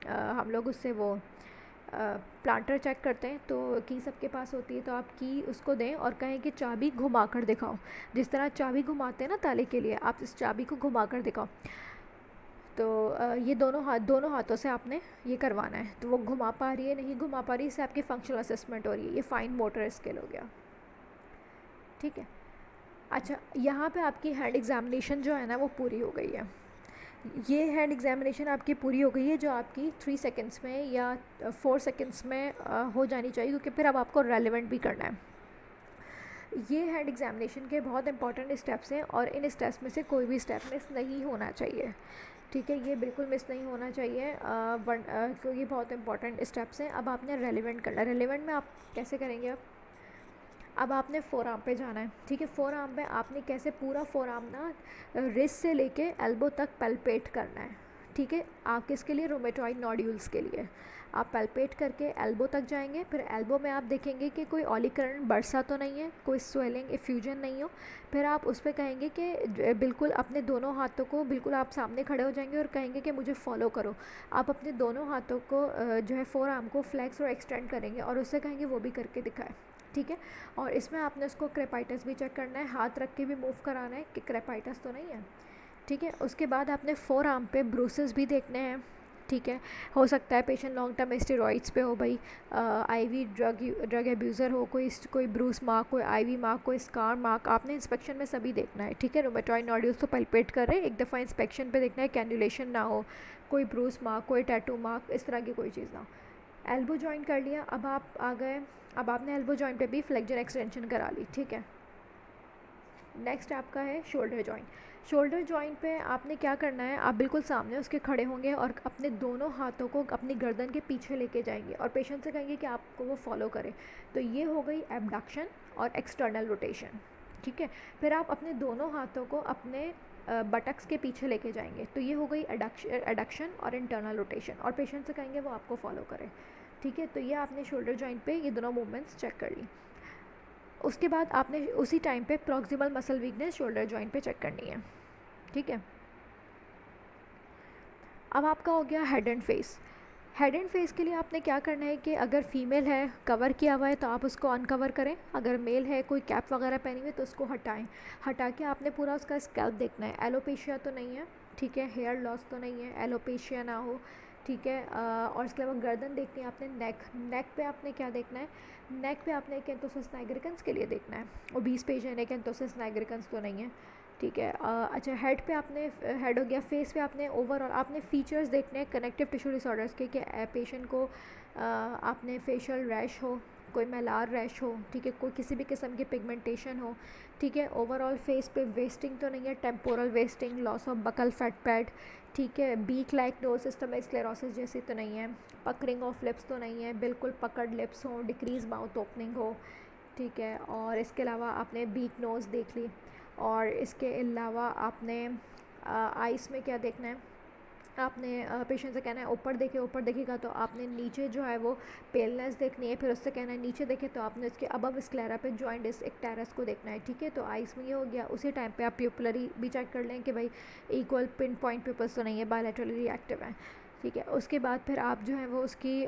हम लोग उससे वो प्लांटर चेक करते हैं, तो की सबके पास होती है। तो आप की उसको दें और कहें कि चाबी घुमा कर दिखाओ, जिस तरह चाबी घुमाते हैं ना ताले के लिए, आप इस चाबी को घुमा कर दिखाओ। तो ये दोनों हाथों से आपने ये करवाना है। तो वो घुमा पा रही है, नहीं घुमा पा रही, इससे आपकी फंक्शनल असेसमेंट हो रही है। ये फाइन मोटर स्किल हो गया, ठीक है। अच्छा, यहाँ पे आपकी हैंड एग्जामिनेशन जो है ना वो पूरी हो गई है। ये हैंड एग्जामिनेशन आपकी पूरी हो गई है, जो आपकी 3 सेकेंड्स में या 4 सेकेंड्स में हो जानी चाहिए, क्योंकि फिर अब आपको रेलिवेंट भी करना है। ये हैंड एग्जामिनेशन के बहुत इंपॉर्टेंट स्टेप्स हैं और इन स्टेप्स में से कोई भी स्टेप मिस नहीं होना चाहिए, ठीक है। ये बिल्कुल मिस नहीं होना चाहिए, क्योंकि बहुत इंपॉर्टेंट स्टेप्स हैं। अब आपने रेलिवेंट करना है। रेलिवेंट में आप कैसे करेंगे? अब आपने फोर आर्म पे जाना है, ठीक है। फोर आर्म पे आपने कैसे पूरा फोर आर्म ना रिस्ट से लेके एल्बो तक पल्पेट करना है, ठीक है। आप किसके लिए? रोमेटॉइड नोड्यूल्स के लिए। आप पल्पेट करके एल्बो तक जाएंगे, फिर एल्बो में आप देखेंगे कि कोई ऑलीकरण बरसा तो नहीं है, कोई स्वेलिंग इफ्यूजन नहीं हो। फिर आप उस पर कहेंगे कि बिल्कुल अपने दोनों हाथों को, बिल्कुल आप सामने खड़े हो जाएंगे और कहेंगे कि मुझे फॉलो करो। आप अपने दोनों हाथों को जो है फोर आर्म को फ्लेक्स और एक्सटेंड करेंगे और उससे कहेंगे वो भी करके दिखाए, ठीक है। और इसमें आपने उसको क्रेपाइटस भी चेक करना है, हाथ रख के भी मूव कराना है कि क्रेपाइटस तो नहीं है, ठीक है। उसके बाद आपने फोर आर्म पे ब्रूसेस भी देखने हैं, ठीक है। हो सकता है पेशेंट लॉन्ग टर्म स्टेरॉइड्स पे हो, भाई आईवी ड्रग एब्यूज़र हो, कोई ब्रूस मार्क, कोई आईवी मार्क, कोई स्कार मार्क, आपने इंस्पेक्शन में सभी देखना है, ठीक है। रोमेटॉइड नोड्यूल्स तो पल्पेट कर रहे हैं, एक दफ़ा इंस्पेक्शन पे देखना है कैन्युलेशन ना हो, कोई ब्रूस मार्क, कोई टैटू मार्क, इस तरह की कोई चीज़ ना हो। एल्बो जॉइंट कर लिया, अब आप आ गए, अब आपने एल्बो जॉइंट पे भी फ्लेक्जर एक्सटेंशन करा ली, ठीक है। नेक्स्ट आपका है शोल्डर जॉइंट। शोल्डर जॉइंट पे आपने क्या करना है? आप बिल्कुल सामने उसके खड़े होंगे और अपने दोनों हाथों को अपनी गर्दन के पीछे लेके जाएंगे और पेशेंट से कहेंगे कि आपको वो फॉलो करे। तो ये हो गई एबडक्शन और एक्सटर्नल रोटेशन, ठीक है। फिर आप अपने दोनों हाथों को अपने बटक्स के पीछे लेके जाएंगे, तो ये हो गई एडक्शन और इंटरनल रोटेशन, और पेशेंट से कहेंगे वो आपको फॉलो करे, ठीक है। तो ये आपने शोल्डर जॉइंट पे ये दोनों मूवमेंट्स चेक कर ली। उसके बाद आपने उसी टाइम पे proximal muscle weakness shoulder joint पे चेक करनी है, ठीक है। अब आपका हो गया head and face. Head and face के लिए आपने क्या करना है कि अगर फीमेल है कवर किया हुआ है तो आप उसको अनकवर करें, अगर मेल है कोई कैप वगैरह पहनी हुई तो उसको हटाएं। हटा के आपने पूरा उसका स्कैल्प देखना है, एलोपेशिया तो नहीं है, ठीक है, हेयर लॉस तो नहीं है, एलोपेशिया ना हो, ठीक है। और इसके अलावा गर्दन देखनी है आपने, नेक पे आपने क्या देखना है, नेक पे आपने कैंथोसिस नाइग्रिकन्स के लिए देखना है, ओबीस पेशेंट है, कैंथोसिस नाइग्रिकन्स तो नहीं है, ठीक है। अच्छा, हेड पे आपने, हेड हो गया, फेस पे आपने ओवरऑल आपने फीचर्स देखने हैं कनेक्टिव टिश्यू डिसऑर्डर्स के, कि पेशेंट को आपने फेशियल रैश हो, कोई मैलार रैश हो, ठीक है, कोई किसी भी किस्म की पिगमेंटेशन हो, ठीक है। ओवरऑल फेस पे वेस्टिंग तो नहीं है, temporal wasting, loss of buccal fat pad, ठीक है, beak like nose, systemic sclerosis जैसी तो नहीं है, पकरिंग ऑफ लिप्स तो नहीं है, बिल्कुल पकड़ लिप्स हो, डिक्रीज माउथ ओपनिंग हो, ठीक है। और इसके अलावा आपने बीक नोज़ देख ली, और इसके अलावा आपने आइस में क्या देखना है, आपने पेशेंट से कहना है ऊपर देखे, ऊपर देखेगा तो आपने नीचे जो है वो पेलनेस देखनी है, फिर उससे कहना है नीचे देखे तो आपने उसके अबव स्क्लेरा पे जॉइंटिस एक्टेरस को देखना है, ठीक है। तो आइस में ये हो गया। उसी टाइम पे आप प्यूपलरी भी चेक कर लें कि भाई इक्वल पिन पॉइंट प्यूपल्स तो नहीं है, बायलैटरली रिएक्टिव है, ठीक है। उसके बाद फिर आप जो है वो उसकी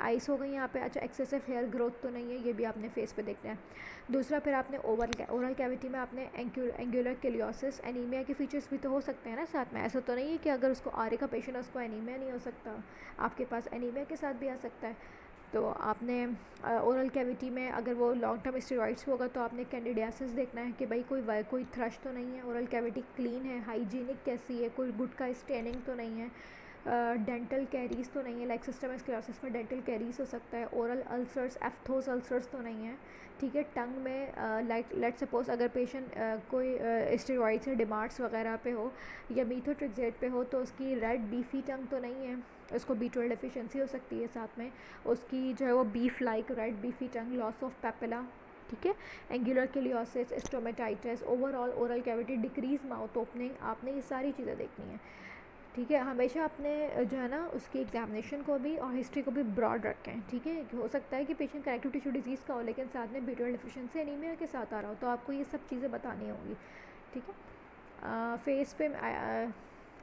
आइस हो गई यहाँ पे। अच्छा, एक्सेसिव हेयर ग्रोथ तो नहीं है, ये भी आपने फेस पे देखना है। दूसरा फिर आपने ओरल कैविटी में आपने एंगुलर केलियोसिस, एनीमिया के फीचर्स भी तो हो सकते हैं ना साथ में, ऐसा तो नहीं है कि अगर उसको आरे का पेशेंट है उसको एनीमिया नहीं हो सकता, आपके पास एनीमिया के साथ भी आ सकता है। तो आपने ओरल कैविटी में अगर वो लॉन्ग टर्म स्टेरॉइड्स होगा तो आपने कैंडिडियासिस देखना है कि भाई कोई थ्रश तो नहीं है, ओरल कैविटी क्लीन है, हाइजीनिक कैसी है, कोई गुटका स्टेनिंग तो नहीं है, डेंटल कैरीज तो नहीं है, लाइक सिस्टमिक स्क्लेरोसिस में डेंटल कैरीज हो सकता है, ओरल अल्सर्स, एफ्थोस अल्सर्स तो नहीं है, ठीक है। टंग में लाइक लेट सपोज अगर पेशेंट कोई स्टेरॉइड्स या डिमार्ट्स वगैरह पे हो या मीथोट्रिक्सेट पे हो तो उसकी रेड बीफी टंग तो नहीं है, उसको B12 डेफिशिएंसी हो सकती है साथ में, उसकी जो है वो beef like red beefy tongue, loss of papilla, ठीक है, angular cheilosis, stomatitis, overall oral cavity, decrease mouth opening, आपने ये सारी चीज़ें देखनी है, ठीक है। हमेशा अपने जो है ना उसकी एग्जामिनेशन को भी और हिस्ट्री को भी ब्रॉड रखें, ठीक है। हो सकता है कि पेशेंट कनेक्टिव टिश्यू डिजीज़ का हो लेकिन साथ में B12 डेफिशिएंसी एनीमिया के साथ आ रहा हो, तो आपको ये सब चीज़ें बतानी होंगी, ठीक है। फेस पे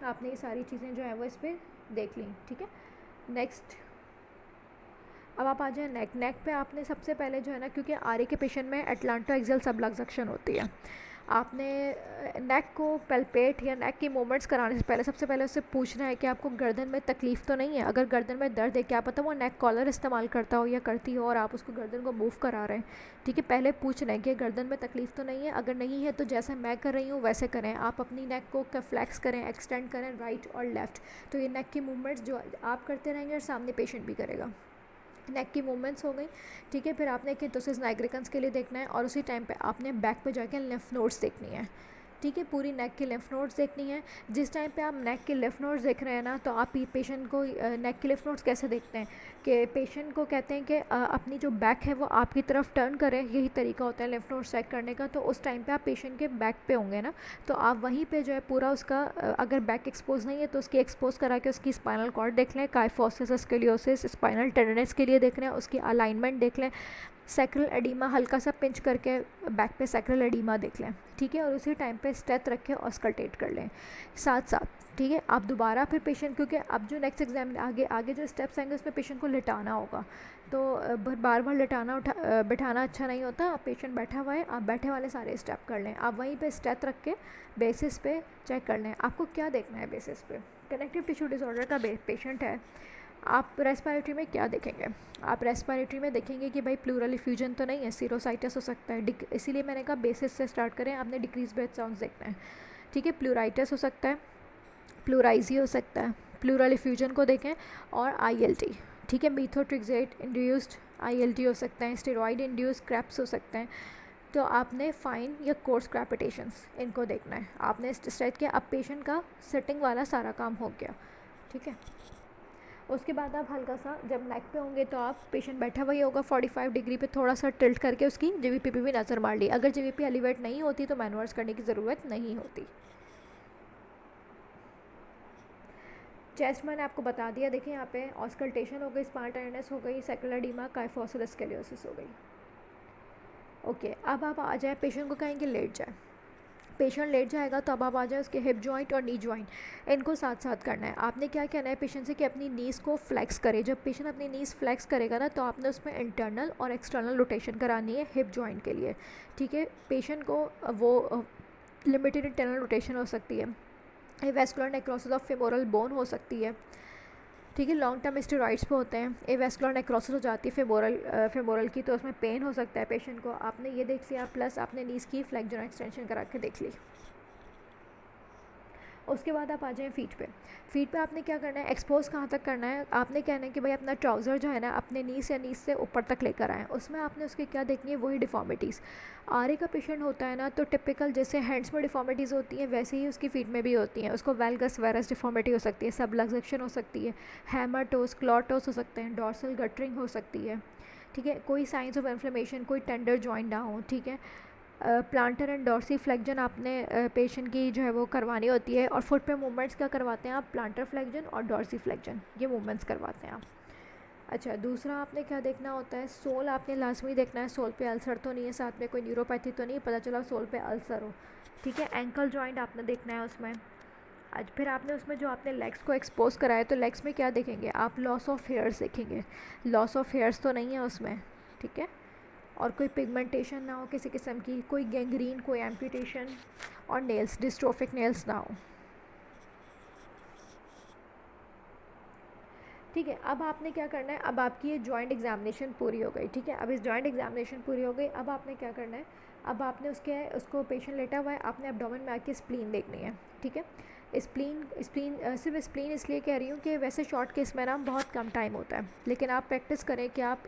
आपने ये सारी चीज़ें जो है वो इस पर देख ली, ठीक है। नेक्स्ट, अब आप आ जाए नेक पे आपने सबसे पहले जो है ना, क्योंकि आरे के पेशेंट में एटलांटो एक्सियल सबलक्सेशन होती है, आपने नेक को पल्पेट या नेक की मूवमेंट्स कराने से पहले सबसे पहले उससे पूछना है कि आपको गर्दन में तकलीफ़ तो नहीं है। अगर गर्दन में दर्द है, क्या पता वो नेक कॉलर इस्तेमाल करता हो या करती हो और आप उसको गर्दन को मूव करा रहे हैं, ठीक है। पहले पूछना है कि गर्दन में तकलीफ़ तो नहीं है, अगर नहीं है तो जैसे मैं कर रही हूँ वैसे करें, आप अपनी नेक को फ्लैक्स करें, एक्सटेंड करें राइट और लेफ़्ट, तो ये नेक की मूवमेंट्स जो आप करते रहेंगे और सामने पेशेंट भी करेगा। नेक की मूवमेंट्स हो गई, ठीक है। फिर आपने कैंथोसिस नाइग्रिकन्स के लिए देखना है और उसी टाइम पे आपने बैक पे जाके लिम्फ नोड्स देखनी है, ठीक है, पूरी नेक की लिम्फ नोड्स देखनी है। जिस टाइम पे आप नेक के लिम्फ नोड्स देख रहे हैं ना, तो आप पेशेंट को नेक के लिम्फ नोड्स कैसे देखते हैं कि पेशेंट को कहते हैं कि अपनी जो बैक है वो आपकी तरफ टर्न करें, यही तरीका होता है लिम्फ नोड्स चेक करने का। तो उस टाइम पे आप पेशेंट के बैक पे होंगे ना, तो आप वहीं पे जो है पूरा उसका अगर बैक एक्सपोज नहीं है तो उसकी एक्सपोज करा के उसकी स्पाइनल कॉर्ड देख लें, काइफोसिस, स्केलियोसिस, स्पाइनल टेंडरनेस के लिए देख लें, उसकी अलाइनमेंट देख लें, सैक्रल एडिमा हल्का सा पिंच करके बैक पे सैक्रल एडिमा देख लें, ठीक है। और उसी टाइम पे स्टेथ रख के ऑस्कल्टेट कर लें साथ साथ, ठीक है। आप दोबारा फिर पेशेंट, क्योंकि अब जो नेक्स्ट एग्जाम आगे जो स्टेप्स आएंगे उसमें पेशेंट को लिटाना होगा, तो बार बार लिटाना बिठाना अच्छा नहीं होता। आप पेशेंट बैठा हुआ है, आप बैठे वाले सारे स्टेप कर लें, आप वहीं पे स्टेथ रख के बेसिस पे चेक कर लें। आपको क्या देखना है बेसिस पे, कनेक्टिव टिश्यू डिसऑर्डर का पेशेंट है, आप रेस्पिरेटरी में क्या देखेंगे, आप रेस्पिरेटरी में देखेंगे कि भाई प्लूरल इफ्यूजन तो नहीं है, सीरोसाइटिस हो सकता है, इसीलिए मैंने कहा बेसिस से स्टार्ट करें। आपने डिक्रीज ब्रेथ साउंड्स देखना है, ठीक है, प्लूराइटिस हो सकता है, प्लूराइजी हो सकता है, प्लूरल इफ्यूजन को देखें, और ILT, ठीक है, मीथोट्रिक्सेट इंड्यूस्ड ILT हो सकते हैं, स्टेरॉइड इंड्यूस्ड क्रैप्स हो सकते हैं। तो आपने फाइन या कोर्स क्रैपिटेशंस इनको देखना है, आपने स्ट्रेच किया, अब पेशेंट का सिटिंग वाला सारा काम हो गया, ठीक है। उसके बाद आप हल्का सा जब नेक पे होंगे तो आप पेशेंट बैठा हुआ ही होगा 45 डिग्री पे, थोड़ा सा टिल्ट करके उसकी JVP पे भी नज़र मार ली। अगर JVP एलिवेट नहीं होती तो मैनुअर्स करने की ज़रूरत नहीं होती। चेस्ट मैंने आपको बता दिया, देखिए यहाँ पे ऑस्कल्टेशन हो गई, स्पाइनल टेंडरनेस हो गई, सैक्रल एडिमा, काइफोसिल स्केलियोसिस हो गई। ओके, अब आप आ जाए, पेशेंट को कहेंगे लेट जाए, पेशेंट लेट जाएगा तो अब आप आ जाए उसके हिप जॉइंट और नी जॉइंट, इनको साथ साथ करना है। आपने क्या कहना है पेशेंट से कि अपनी नीज़ को फ्लेक्स करे। जब पेशेंट अपनी नीज़ फ्लेक्स करेगा ना तो आपने उसमें इंटरनल और एक्सटर्नल रोटेशन करानी है हिप जॉइंट के लिए, ठीक है। पेशेंट को वो लिमिटेड इंटरनल रोटेशन हो सकती है, vascular necrosis of femoral bone हो सकती है, ठीक है। लॉन्ग टर्म स्टेरॉइड्स पे होते हैं, एवेस्कुलर नेक्रोसिस हो जाती है फेमोरल की, तो उसमें पेन हो सकता है पेशेंट को। आपने ये देख लिया, प्लस आपने नीज़ की फ्लेक्जर एक्सटेंशन करा के देख ली। उसके बाद आप आ जाएँ फीट पे। फीट पे आपने क्या करना है, एक्सपोज कहाँ तक करना है, आपने कहना है कि भाई अपना ट्राउज़र जो है ना अपने नीज़ या नीज़ से ऊपर तक लेकर आएँ। उसमें आपने उसकी क्या देखनी है, वही डिफ़ॉर्मिटीज़। आरे का पेशेंट होता है ना तो टिपिकल जैसे हैंड्स में डिफ़ॉर्मिटीज़ होती हैं वैसे ही उसकी फीट में भी होती हैं। उसको वेलगस वेरस डिफ़ॉर्मिटी हो सकती है, सबलक्सेशन हो सकती है, हैमरटोस क्लॉटोस हो सकते हैं, डॉर्सल गटरिंग हो सकती है, ठीक है। कोई साइंस ऑफ इन्फ्लेमेशन, कोई टेंडर जॉइंट ना हो, ठीक है। प्लांटर एंड डॉर्सी फ्लेक्जन आपने पेशेंट की जो है वो करवानी होती है। और फुट पे मूवमेंट्स क्या करवाते हैं आप, प्लांटर फ्लेक्जन और डॉर्सी फ्लेक्जन, ये मूवमेंट्स करवाते हैं आप। अच्छा, दूसरा आपने क्या देखना होता है, सोल आपने लाजमी देखना है, सोल पे अल्सर तो नहीं है, साथ में कोई न्यूरोपैथी तो नहीं, पता चला सोल पे अल्सर हो, ठीक है। एंकल जॉइंट आपने देखना है उसमें। आज फिर आपने उसमें जो आपने लेग्स को एक्सपोज कराया तो लेग्स में क्या देखेंगे आप, लॉस ऑफ हेयर्स देखेंगे। लॉस ऑफ हेयर्स तो नहीं है उसमें, ठीक है। और कोई पिगमेंटेशन ना हो किसी किस्म की, कोई गैंग्रीन, कोई एम्पुटेशन, और नेल्स डिस्ट्रोफिक नेल्स ना हो, ठीक है। अब आपने क्या करना है, अब आपकी ये जॉइंट एग्जामिनेशन पूरी हो गई, ठीक है। अब इस जॉइंट एग्जामिनेशन पूरी हो गई, अब आपने क्या करना है, अब आपने उसको पेशेंट लेटा हुआ है, आपने एब्डोमेन में आके स्प्लीन देखनी है, ठीक है। स्प्लीन सिर्फ स्प्लीन इसलिए कह रही हूँ कि वैसे शॉर्ट केस में ना बहुत कम टाइम होता है, लेकिन आप प्रैक्टिस करें कि आप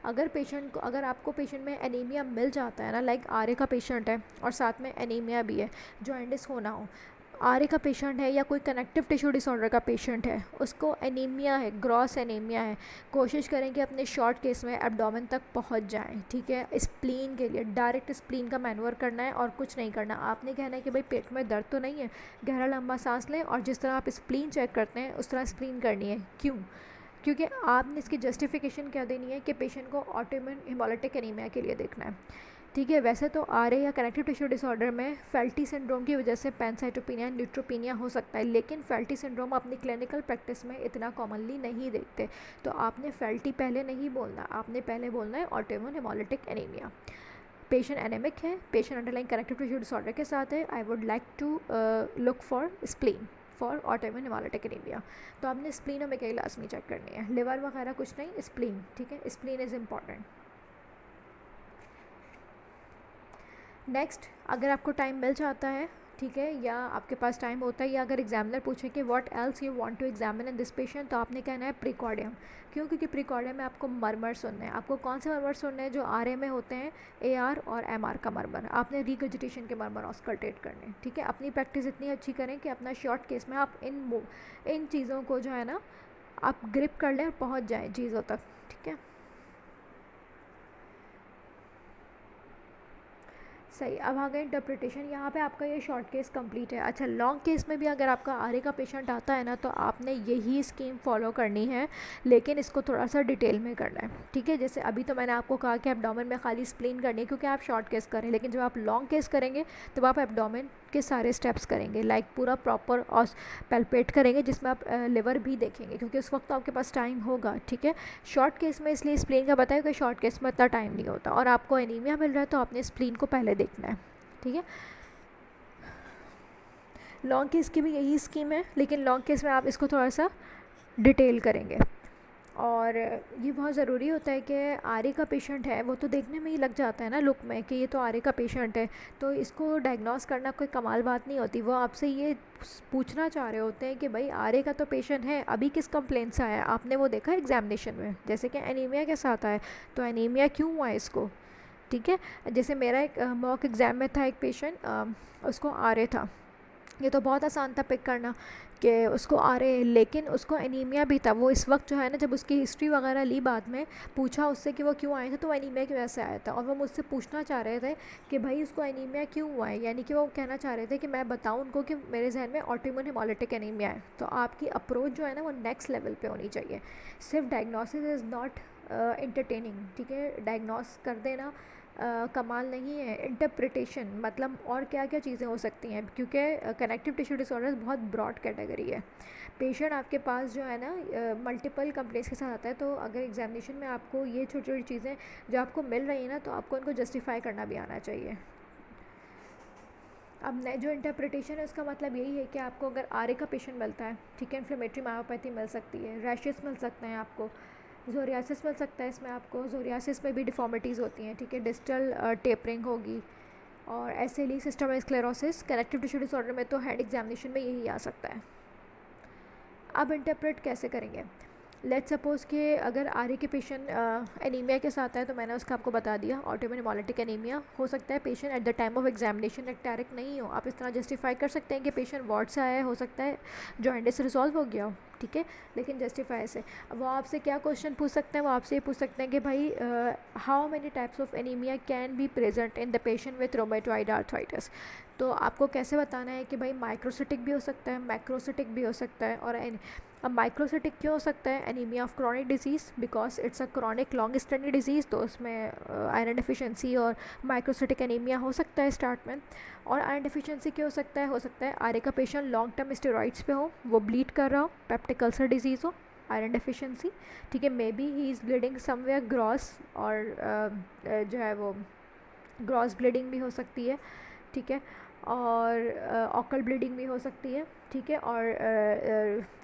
अगर आपको पेशेंट में एनीमिया मिल जाता है ना, लाइक आरे का पेशेंट है और साथ में एनीमिया भी है, जॉइंटिस होना हो, आरे का पेशेंट है या कोई कनेक्टिव टिश्यू डिसऑर्डर का पेशेंट है, उसको एनीमिया है, ग्रॉस एनीमिया है, कोशिश करें कि अपने शॉर्ट केस में एब्डोमेन तक पहुंच जाएं, ठीक है। स्प्लीन के लिए डायरेक्ट स्प्लीन का मैनूवर करना है और कुछ नहीं करना। आपने कहना है कि भाई पेट में दर्द तो नहीं है, गहरा लंबा सांस लें और जिस तरह आप स्प्लीन चेक करते हैं उस तरह स्प्लीन करनी है। क्यों? क्योंकि आपने इसकी जस्टिफिकेशन क्या देनी है कि पेशेंट को ऑटोइम्यून हेमोलिटिक एनीमिया के लिए देखना है, ठीक है। वैसे तो आर ए या कनेक्टिव टिश्यू डिसऑर्डर में फेल्टी सिंड्रोम की वजह से पैनसाइटोपिनिया न्यूट्रोपिनिया हो सकता है, लेकिन फेल्टी सिंड्रोम अपनी क्लिनिकल प्रैक्टिस में इतना कॉमनली नहीं देखते। तो आपने फेल्टी पहले नहीं बोलना, आपने पहले बोलना है autoimmune haemolytic anaemia. Patient anaemic है, patient underline connective tissue disorder के साथ है, I would like to look for spleen for autoimmune haemolytic anaemia. तो आपने स्प्लीनोमेगाली लाजमी चेक करनी है, लिवर वगैरह कुछ नहीं, स्प्लीन, ठीक है। Spleen is important. नेक्स्ट, अगर आपको टाइम मिल जाता है, ठीक है, या आपके पास टाइम होता है, या अगर एग्जामिनर पूछे कि what else you want to examine in this patient, तो आपने कहना है प्रीकॉर्डियम। क्यों? क्योंकि प्रीकॉर्डियम में आपको मरमर सुनने हैं। आपको कौन से मरमर सुनने हैं? जो आर ए में होते हैं, ए आर और एम आर का मरमर। आपने रिगर्जिटेशन के मरमर ऑस्कल्टेट करने, ठीक है। अपनी प्रैक्टिस इतनी अच्छी करें कि अपना शॉर्ट केस में आप इन चीज़ों को जो है ना आप ग्रिप कर लें और पहुँच जाएँ चीज़ों तक, ठीक है। सही, अब आ गए इंटरप्रिटेशन। यहाँ पे आपका ये शॉर्ट केस कंप्लीट है। अच्छा, लॉन्ग केस में भी अगर आपका आरे का पेशेंट आता है ना तो आपने यही स्कीम फॉलो करनी है, लेकिन इसको थोड़ा सा डिटेल में करना है, ठीक है। जैसे अभी तो मैंने आपको कहा कि एब्डोमेन में खाली स्प्लीन करनी है क्योंकि आप शॉर्ट केस करें, लेकिन जब आप लॉन्ग केस करेंगे तब आप एब्डोमेन के सारे स्टेप्स करेंगे, लाइक पूरा प्रॉपर और पैल्पेट करेंगे, जिसमें आप लिवर भी देखेंगे क्योंकि उस वक्त तो आपके पास टाइम होगा, ठीक है। शॉर्ट केस में इसलिए स्प्लीन का बताया कि शॉर्ट केस में इतना टाइम नहीं होता, और आपको एनीमिया मिल रहा है तो आपने स्प्लीन को पहले देखना है, ठीक है। लॉन्ग केस की भी यही स्कीम है, लेकिन लॉन्ग केस में आप इसको थोड़ा सा डिटेल करेंगे। और ये बहुत ज़रूरी होता है कि आरे का पेशेंट है, वो तो देखने में ही लग जाता है ना लुक में कि ये तो आरे का पेशेंट है, तो इसको डायग्नोस करना कोई कमाल बात नहीं होती। वो आपसे ये पूछना चाह रहे होते हैं कि भाई आरे का तो पेशेंट है, अभी किस कंप्लेंट से आया, आपने वो देखा एग्जामिनेशन में, जैसे कि एनीमिया के साथ आया, तो एनीमिया क्यों हुआ इसको, ठीक है। जैसे मेरा एक मॉक एग्ज़ाम में था एक पेशेंट, उसको आरे था, ये तो बहुत आसान था पिक करना कि उसको आ रहे, लेकिन उसको एनीमिया भी था। वो इस वक्त जो है ना, जब उसकी हिस्ट्री वगैरह ली, बाद में पूछा उससे कि वो क्यों आए थे, तो एनीमिया की वजह से आया था। और वो मुझसे पूछना चाह रहे थे कि भाई उसको एनीमिया क्यों हुआ है, यानी कि वो कहना चाह रहे थे कि मैं बताऊं उनको कि मेरे जहन में ऑटोइम्यून हेमोलिटिक एनीमिया है। तो आपकी अप्रोच जो है ना वो नेक्स्ट लेवल पे होनी चाहिए। सिर्फ डायग्नोसिस इज़ नॉट इंटरटेनिंग, ठीक है। डायग्नोस कर देना कमाल नहीं है। इंटरप्रिटेशन मतलब और क्या क्या चीज़ें हो सकती हैं, क्योंकि कनेक्टिव टिश्यू डिसऑर्डर्स बहुत ब्रॉड कैटेगरी है। पेशेंट आपके पास जो है ना मल्टीपल कंप्लेंट्स के साथ आता है, तो अगर एग्जामिनेशन में आपको ये छोटी छोटी चीज़ें जो आपको मिल रही हैं ना, तो आपको उनको जस्टिफाई करना भी आना चाहिए। अब जो इंटरप्रिटेशन है उसका मतलब यही है कि आपको अगर आरे का पेशेंट मिलता है, ठीक है, इन्फ्लेमेटरी मायोपैथी मिल सकती है, रैशेस मिल सकते हैं आपको, जोरियासिस मिल सकता है, इसमें आपको जोरियासिस में भी डिफॉर्मिटीज़ होती हैं, ठीक है, डिस्टल टेपरिंग होगी, और SLE systemic sclerosis connective tissue disorder में तो हेड एग्जामिनेशन में यही आ सकता है। अब इंटरप्रेट कैसे करेंगे? लेट सपोज़ कि अगर आर के पेशेंट एनीमिया के साथ है, तो मैंने उसका आपको बता दिया, ऑटोइम्यून हेमोलिटिक एनीमिया हो सकता है। Patient at the time of examination icteric नहीं हो, आप इस तरह जस्टिफाई कर सकते हैं कि पेशेंट वार्ड से आया है, हो सकता है जॉइंटिस रिजॉल्व हो गया हो, ठीक है, लेकिन जस्टिफाई से। अब वो आपसे क्या क्वेश्चन पूछ सकते हैं? वो आपसे ये पूछ सकते हैं कि भाई how many types of anaemia can be present in the patient with rheumatoid arthritis. तो आपको कैसे बताना है कि भाई माइक्रोसिटिक भी हो सकता है, मैक्रोसिटिक भी हो सकता है। और अब माइक्रोसिटिक क्यों हो सकता है? Anaemia of chronic disease, because it's a chronic long standing disease, तो उसमें आयरन डिफिशिएंसी और माइक्रोसिटिक एनीमिया हो सकता है स्टार्ट में। और आयरन डिफिशिएंसी क्यों हो सकता है आरे का पेशेंट लॉन्ग टर्म स्टेरॉइड्स पे हो, वो ब्लीड कर रहा हो, पेप्टिक अल्सर डिजीज़ हो, आयरन डिफिशिएंसी, ठीक है, may be he is bleeding somewhere gross, और जो है वो ग्रॉस ब्लीडिंग भी हो सकती है, ठीक है, और ऑकल ब्लीडिंग भी हो सकती है, ठीक है।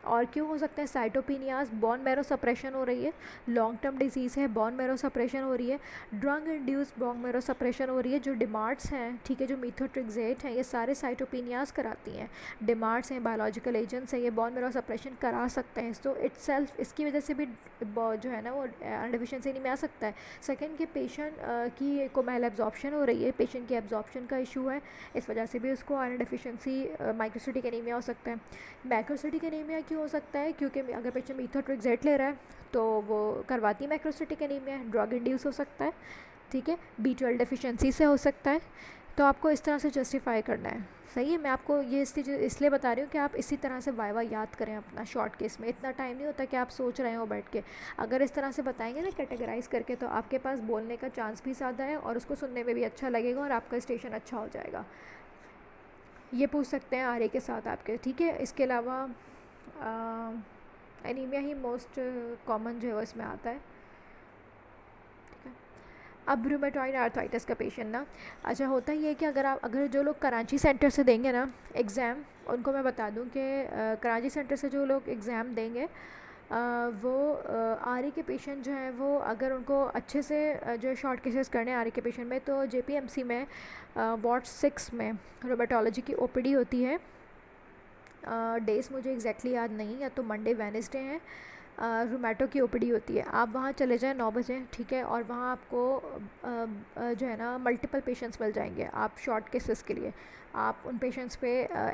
और क्यों हो सकते हैं? साइटोपिनियाज, बोन मैरो सप्रेशन हो रही है, लॉन्ग टर्म डिजीज़ है, बोन मैरो सप्रेशन हो रही है, drug induce bone marrow suppression हो रही है, जो डिमार्ट्स हैं, ठीक है, जो मीथोट्रिक्सेट हैं, ये सारे साइटोपिनियाज कराती हैं। डिमार्ट्स हैं, बायोलॉजिकल एजेंट्स हैं, ये बोन मैरो सप्रेशन करा सकते हैं। तो इट्सेल्फ इसकी वजह से भी जो है ना वो डिफिशिएंसी नहीं में आ सकता है। सेकेंड कि पेशेंट की को मैल एब्जॉर्प्शन हो रही है, पेशेंट की एब्जॉर्प्शन का इशू है, इस वजह से भी उसको आयरन डिफिशिएंसी माइक्रोसिटिक एनीमिया हो सकता है। मैक्रोसिटिक एनीमिया क्यों हो सकता है? क्योंकि अगर पेशेंट मीथोट्रिक्सेट ले रहा है तो वो करवाती मैक्रोसिटिक एनीमिया, ड्रग इंड्यूस हो सकता है, ठीक है, B12 डेफिशिएंसी से हो सकता है। तो आपको इस तरह से जस्टिफाई करना है, सही है। मैं आपको ये इसलिए बता रही हूँ कि आप इसी तरह से वाइवा याद करें अपना शॉर्ट केस में। इतना टाइम नहीं होता कि आप सोच रहे हो बैठ के। अगर इस तरह से बताएंगे ना कैटेगराइज करके, तो आपके पास बोलने का चांस भी ज़्यादा है और उसको सुनने में भी अच्छा लगेगा और आपका स्टेशन अच्छा हो जाएगा। ये पूछ सकते हैं आरे के साथ आपके, ठीक है। इसके अलावा एनीमिया ही मोस्ट कॉमन जो है वो इसमें आता है, ठीक है। अब रूमेटॉइड आर्थराइटिस का पेशेंट ना, अच्छा होता ही है कि अगर जो लोग कराची सेंटर से देंगे ना एग्ज़ाम, उनको मैं बता दूं कि कराची सेंटर से जो लोग एग्ज़ाम देंगे वो आरे के पेशेंट जो है वो, अगर उनको अच्छे से जो शॉर्ट केसेस करने आरे के पेशेंट में, तो JPMC में वार्ड 6 में रोमेटोलॉजी की OPD होती है। डेज़ मुझे एग्जैक्टली याद नहीं, या तो मंडे वेडनेसडे हैं। रोमेटो की OPD होती है, आप वहाँ चले जाएं 9 बजे, ठीक है, और वहाँ आपको जो है ना मल्टीपल पेशेंट्स मिल जाएंगे। आप शॉर्ट केसेस के लिए आप उन पेशेंट्स पे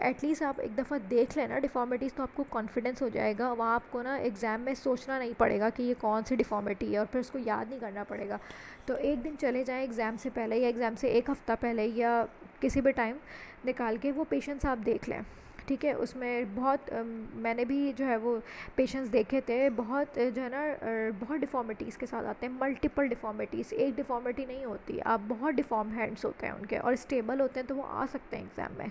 एटलीस्ट आप एक दफ़ा देख लेना डिफ़ॉर्मिटीज़, तो आपको कॉन्फिडेंस हो जाएगा। वहाँ आपको ना एग्ज़ाम में सोचना नहीं पड़ेगा कि ये कौन सी डिफ़ॉर्मिटी है, और फिर उसको याद नहीं करना पड़ेगा। तो एक दिन चले जाएँ एग्ज़ाम से पहले, या एग्ज़ाम से एक हफ़्ता पहले, या किसी भी टाइम निकाल के वो पेशेंट्स आप देख लें, ठीक है। उसमें बहुत मैंने भी जो है वो पेशेंट्स देखे थे, बहुत जो है ना बहुत डिफ़ॉर्मिटीज़ के साथ आते हैं, मल्टीपल डिफ़ॉर्मिटीज़, एक डिफ़ॉर्मिटी नहीं होती, आप बहुत डिफ़ॉर्म हैंड्स होते हैं उनके और स्टेबल होते हैं, तो वो आ सकते हैं एग्ज़ाम में।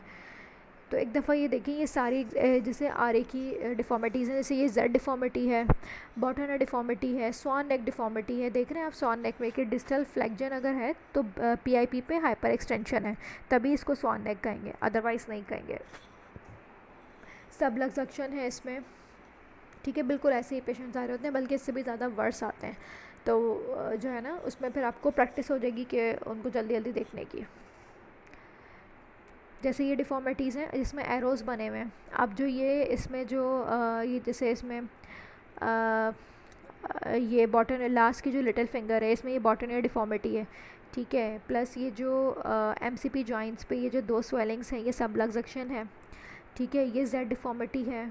तो एक दफ़ा ये देखिए, ये सारी जैसे आरे की डिफ़ॉर्मिटीज़ हैं, जैसे ये जेड डिफ़ॉर्मिटी है, बॉटनर डिफ़ॉर्मिटी है, स्वान नेक डिफ़ॉर्मिटी है। देख रहे हैं आप स्वान नेक में कि डिस्टल फ्लेक्जन अगर है तो PIP पे हाइपर एक्सटेंशन है, तभी इसको स्वान नेक कहेंगे, अदरवाइज़ नहीं कहेंगे। सबलक्सेशन है इसमें, ठीक है, बिल्कुल ऐसे ही पेशेंट्स आ रहे होते हैं, बल्कि इससे भी ज़्यादा वर्स आते हैं। तो जो है ना उसमें फिर आपको प्रैक्टिस हो जाएगी कि उनको जल्दी जल्दी देखने की। जैसे ये डिफ़ॉर्मिटीज़ हैं जिसमें एरोज़ बने हुए हैं, अब जो ये इसमें जो ये जैसे इसमें ये बॉटन लास्ट की जो लिटिल फिंगर है, इसमें ये बॉटन डिफ़ॉर्मिटी है, ठीक है। प्लस ये जो MCP जॉइंट्स पे ये जो 2 स्वेलिंग्स हैं, ये सबलक्सेशन है, ठीक है। ये जेड डिफ़ॉर्मिटी है,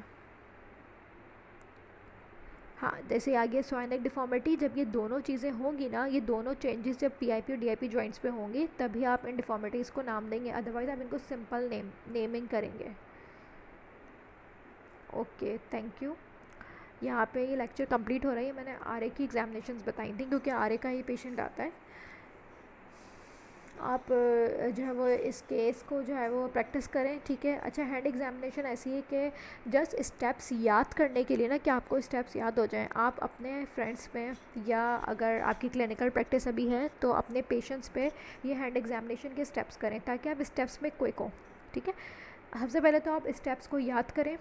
हाँ। जैसे आ गया स्वाइनिक डिफ़ॉर्मिटी, जब ये दोनों चीज़ें होंगी ना, ये दोनों चेंजेस जब PIP और DIP जॉइंट्स पे होंगी, तभी आप इन डिफ़ॉर्मिटीज़ को नाम देंगे, अदरवाइज़ आप इनको सिंपल नेमिंग करेंगे। Okay, thank you. यहाँ पे ये लेक्चर कंप्लीट हो रही है। मैंने आरे की एग्जामिनेशंस बताई थी, क्योंकि आरे का ही पेशेंट आता है। आप जो है वो इस केस को जो है वो प्रैक्टिस करें, ठीक है। अच्छा, हैंड एग्जामिनेशन ऐसी है कि जस्ट स्टेप्स याद करने के लिए ना, कि आपको स्टेप्स याद हो जाएं, आप अपने फ्रेंड्स में या अगर आपकी क्लिनिकल प्रैक्टिस अभी है तो अपने पेशेंट्स पे ये हैंड एग्जामिनेशन के स्टेप्स करें ताकि आप स्टेप्स में क्विक हो, ठीक है। सबसे पहले तो आप स्टेप्स को याद करें,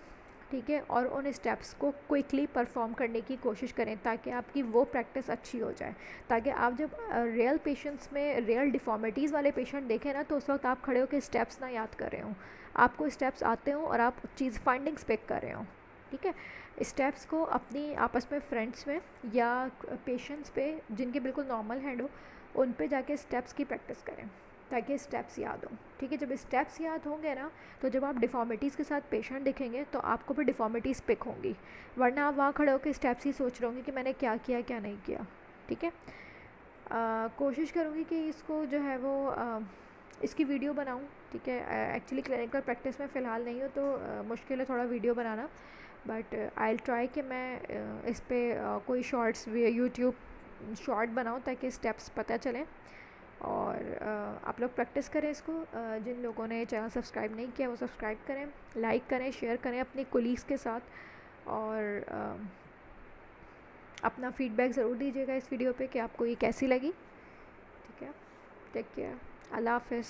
ठीक है, और उन स्टेप्स को क्विकली परफॉर्म करने की कोशिश करें ताकि आपकी वो प्रैक्टिस अच्छी हो जाए, ताकि आप जब रियल पेशेंट्स में रियल डिफ़ॉर्मिटीज़ वाले पेशेंट देखें ना, तो उस वक्त आप खड़े होकर स्टेप्स ना याद कर रहे हों, आपको स्टेप्स आते हों और आप चीज़ फाइंडिंग्स पिक कर रहे हों, ठीक है। स्टेप्स को अपनी आपस में फ्रेंड्स में या पेशेंट्स पे जिनके बिल्कुल नॉर्मल हैंड हो, उन पे जाके स्टेप्स की प्रैक्टिस करें ताकि स्टेप्स याद हों, ठीक है। जब स्टेप्स याद होंगे ना, तो जब आप डिफ़ॉर्मिटीज़ के साथ पेशेंट दिखेंगे तो आपको भी डिफ़ॉर्मिटीज़ पिक होंगी, वरना आप वहाँ खड़े होकर स्टेप्स ही सोच रहे होंगे कि मैंने क्या किया क्या नहीं किया, ठीक है। कोशिश करूँगी कि इसको जो है वो इसकी वीडियो बनाऊँ, ठीक है। एक्चुअली क्लिनिकल प्रैक्टिस में फ़िलहाल नहीं हो तो मुश्किल है थोड़ा video banana, but I will try कि मैं इस पे कोई शॉर्ट्स यूट्यूब शॉर्ट बनाऊँ ताकि स्टेप्स पता चलें। और आप लोग प्रैक्टिस करें इसको। जिन लोगों ने चैनल सब्सक्राइब नहीं किया वो सब्सक्राइब करें, लाइक करें, शेयर करें अपने कोलीग्स के साथ, और अपना फ़ीडबैक ज़रूर दीजिएगा इस वीडियो पे कि आपको ये कैसी लगी, ठीक है। टेक केयर, अल्लाह हाफ़िज़।